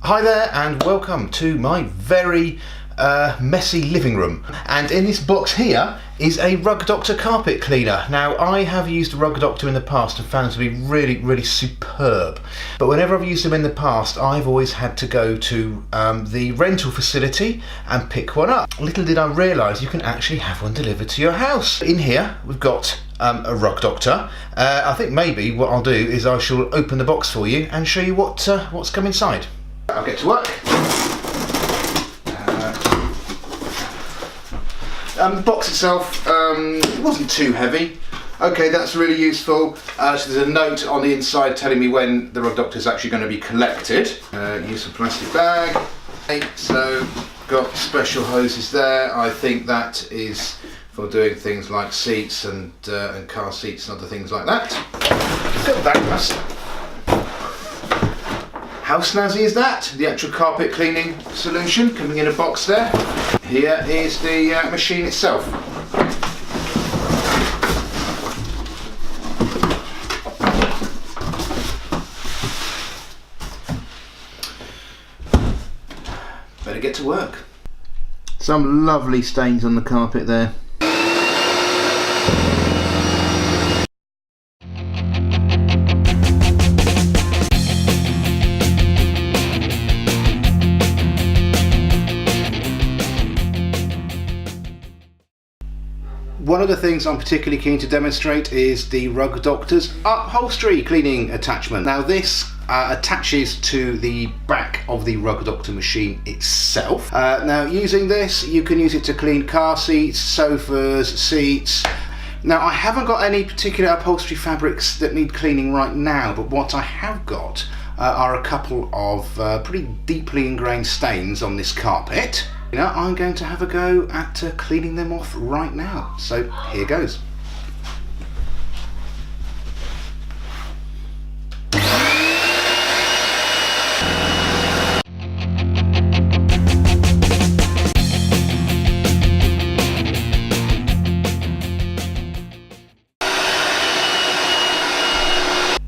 Hi there and welcome to my very messy living room, and in this box here is a Rug Doctor carpet cleaner. Now, I have used Rug Doctor in the past and found them to be really superb, but whenever I've used them in the past I've always had to go to the rental facility and pick one up. Little did I realise you can actually have one delivered to your house. In here we've got a Rug Doctor. I think maybe what I'll do is I shall open the box for you and show you what's come inside. I'll get to work. The box itself it wasn't too heavy. Okay, that's really useful. So there's a note on the inside telling me when the Rug Doctor is actually going to be collected. Use a plastic bag. Okay, so got special hoses there. I think that is for doing things like seats and car seats and other things like that. Got that must. How snazzy is that? The actual carpet cleaning solution coming in a box there. Here is the machine itself. Better get to work. Some lovely stains on the carpet there. One of the things I'm particularly keen to demonstrate is the Rug Doctor's upholstery cleaning attachment. Now this attaches to the back of the Rug Doctor machine itself. Now using this you can use it to clean car seats, sofas, seats. Now I haven't got any particular upholstery fabrics that need cleaning right now, but what I have got are a couple of pretty deeply ingrained stains on this carpet. Now I'm going to have a go at cleaning them off right now, so here goes.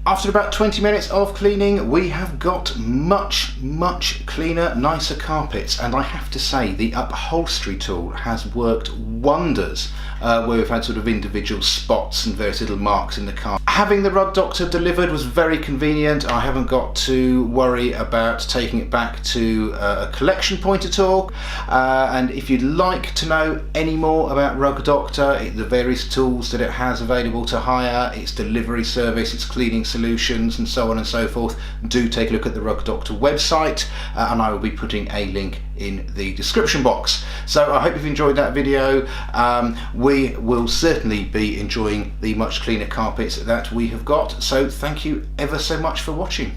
After about 20 minutes of cleaning, we have got much cleaner, nicer carpets, and I have to say the upholstery tool has worked wonders where we've had sort of individual spots and various little marks in the carpet. Having the Rug Doctor delivered was very convenient. I haven't got to worry about taking it back to a collection point at all. And if you'd like to know any more about Rug Doctor, the various tools that it has available to hire, its delivery service, its cleaning solutions and so on and so forth, do take a look at the Rug Doctor website, and I will be putting a link in the description box. So I hope you've enjoyed that video. We will certainly be enjoying the much cleaner carpets that we have got, so thank you ever so much for watching.